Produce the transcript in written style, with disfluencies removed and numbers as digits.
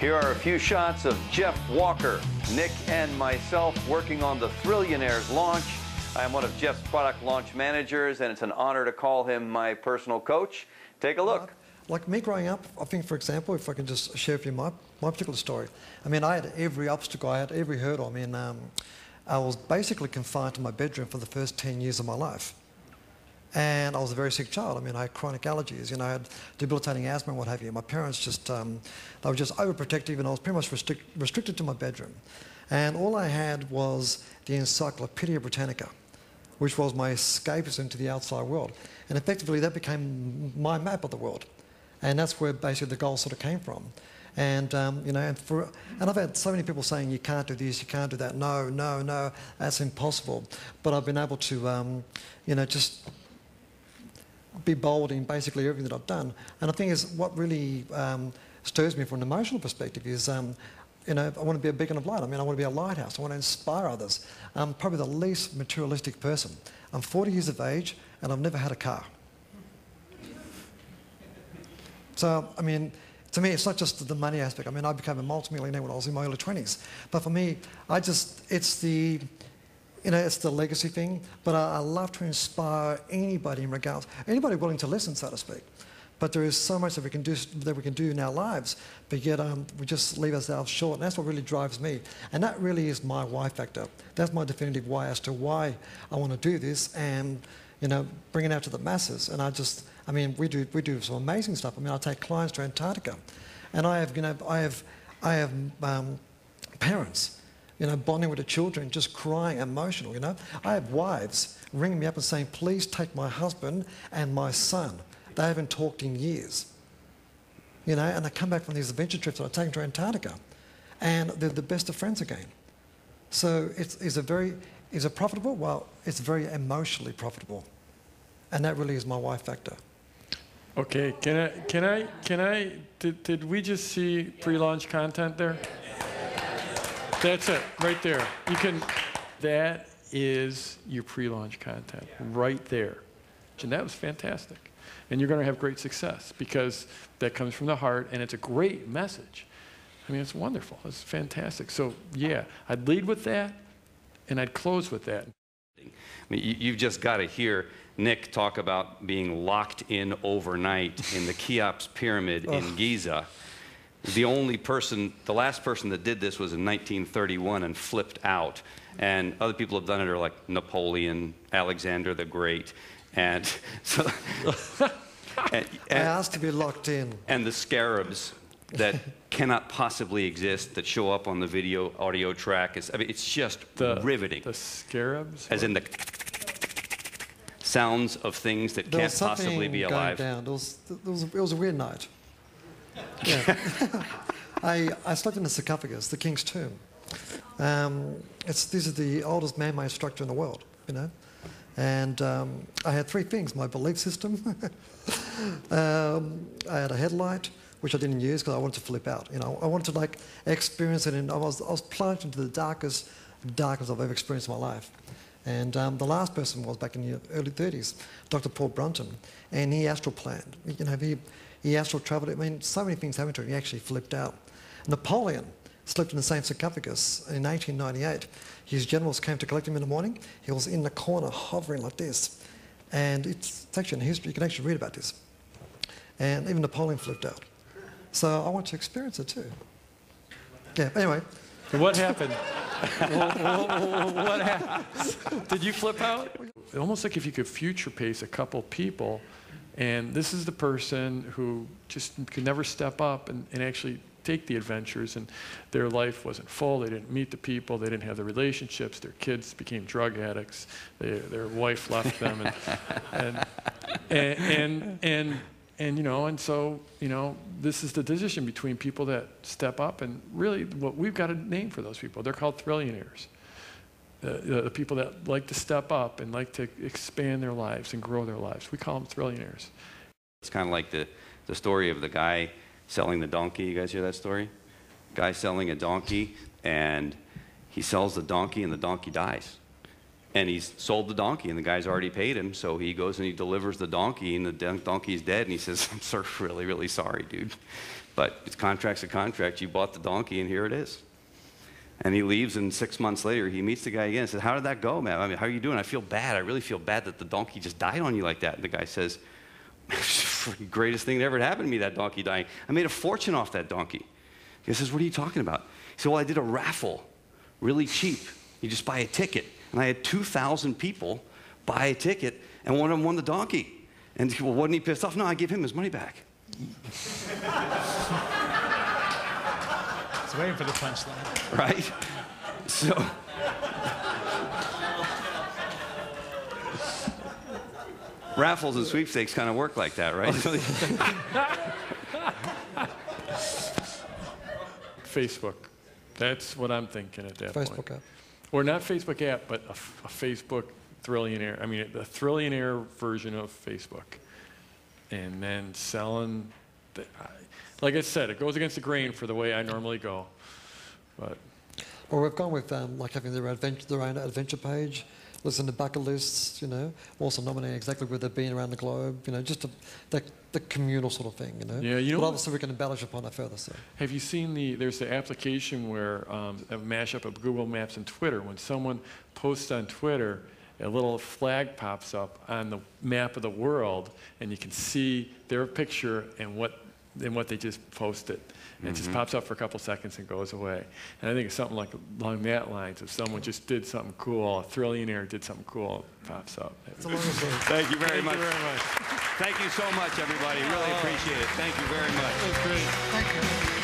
Here are a few shots of Jeff Walker, Nick, and myself working on the Thrillionaires launch. I am one of Jeff's product launch managers, and it's an honor to call him my personal coach. Take a look. Like me growing up, I think, for example, if I can just share with you my particular story. I mean, I had every obstacle, I had every hurdle. I mean, I was basically confined to my bedroom for the first 10 years of my life. And I was a very sick child. I mean, I had chronic allergies, you know, I had debilitating asthma and what have you. My parents just, they were just overprotective, and I was pretty much restricted to my bedroom. And all I had was the Encyclopedia Britannica, which was my escapism to the outside world. And effectively, that became my map of the world. And that's where basically the goal sort of came from. And, you know, and I've had so many people saying, you can't do this, you can't do that. No, no, no, that's impossible. But I've been able to, you know, just be bold in basically everything that I've done. And I think is what really stirs me from an emotional perspective is, you know, I want to be a beacon of light. I mean, I want to be a lighthouse. I want to inspire others. I'm probably the least materialistic person. I'm 40 years of age, and I've never had a car. So, I mean, to me, it's not just the money aspect. I mean, I became a multimillionaire when I was in my early 20s. But for me, it's the, you know, it's the legacy thing. But I love to inspire anybody in regards, anybody willing to listen, so to speak. But there is so much that we can do in our lives, but yet we just leave ourselves short. And that's what really drives me. And that really is my why factor. That's my definitive why as to why I want to do this and, you know, bring it out to the masses. And I mean, we do some amazing stuff. I mean, I take clients to Antarctica, and I have, you know, I have parents, you know, bonding with the children, just crying, emotional. You know, I have wives ringing me up and saying, "Please take my husband and my son. They haven't talked in years." You know, and I come back from these adventure trips that I take them to Antarctica, and they're the best of friends again. So is it profitable? Well, it's very emotionally profitable, and that really is my why factor. Okay, did we just see pre-launch content there? That's it, right there. That is your pre-launch content, right there. And that was fantastic. And you're going to have great success because that comes from the heart, and it's a great message. I mean, it's wonderful. It's fantastic. So, yeah, I'd lead with that, and I'd close with that. I mean, you've just got to hear Nick talk about being locked in overnight in the Cheops Pyramid in Giza. The last person that did this was in 1931 and flipped out. And other people have done it, are like Napoleon, Alexander the Great. And so I asked to be locked in. And the scarabs that cannot possibly exist that show up on the video audio track. I mean, it's just riveting. The scarabs? As in the sounds of things that can't possibly be alive. It was a weird night. Yeah. I slept in the sarcophagus, the king's tomb. This is the oldest man-made structure in the world, you know. And I had three things: my belief system, I had a headlight, which I didn't use because I wanted to flip out. You know, I wanted to like experience it, and I was plunged into the darkest darkness I've ever experienced in my life. And the last person was back in the early 30s, Dr. Paul Brunton, and he astral planned. You know, he astral travelled. I mean, so many things happened to him. He actually flipped out. Napoleon slept in the same sarcophagus in 1898. His generals came to collect him in the morning. He was in the corner hovering like this. And it's actually in history. You can actually read about this. And even Napoleon flipped out. So I want to experience it too. Yeah, anyway. What happened? What happened? Did you flip out? Almost like if you could future pace a couple people, and this is the person who just could never step up and actually take the adventures, and their life wasn't full. They didn't meet the people. They didn't have the relationships. Their kids became drug addicts. Their wife left them, and you know, and so, you know, this is the decision between people that step up, and really, what we've got a name for those people. They're called Thrillionaires. The people that like to step up and like to expand their lives and grow their lives. We call them Thrillionaires. It's kind of like the story of the guy selling the donkey. You guys hear that story? Guy selling a donkey, and he sells the donkey, and the donkey dies. And he's sold the donkey, and the guy's already paid him, so he goes and he delivers the donkey, and the donkey's dead, and he says, "I'm so really, really sorry, dude." But it's contract's a contract. You bought the donkey, and here it is. And he leaves, and 6 months later, he meets the guy again and says, how did that go, man? I mean, how are you doing? I feel bad. I really feel bad that the donkey just died on you like that. And the guy says, the greatest thing that ever happened to me, that donkey dying. I made a fortune off that donkey. He says, what are you talking about? He said, well, I did a raffle, really cheap. You just buy a ticket. And I had 2,000 people buy a ticket, and one of them won the donkey. And he said, well, wasn't he pissed off? No, I gave him his money back. I was waiting for the punchline. Right? So, raffles and sweepstakes kind of work like that, right? Facebook. That's what I'm thinking at that point. Facebook app. Or not Facebook app, but a Facebook Thrillionaire. I mean, the Thrillionaire version of Facebook. And then selling, like I said, it goes against the grain for the way I normally go. But Or we've gone with like having their own adventure page, listen to bucket lists, you know, also nominating exactly where they've been around the globe, you know, just the communal sort of thing, you know. Yeah, you know. But obviously we can embellish upon it further. So. Have you seen there's the application where a mashup of Google Maps and Twitter. When someone posts on Twitter, a little flag pops up on the map of the world, and you can see their picture and what they just posted. And it just pops up for a couple seconds and goes away. And I think it's something like along that lines. If someone just did something cool, a Thrillionaire did something cool, it pops up. Thank you very much. Thank you so much, everybody. Really appreciate it. Thank you very much. That was great. Thank you.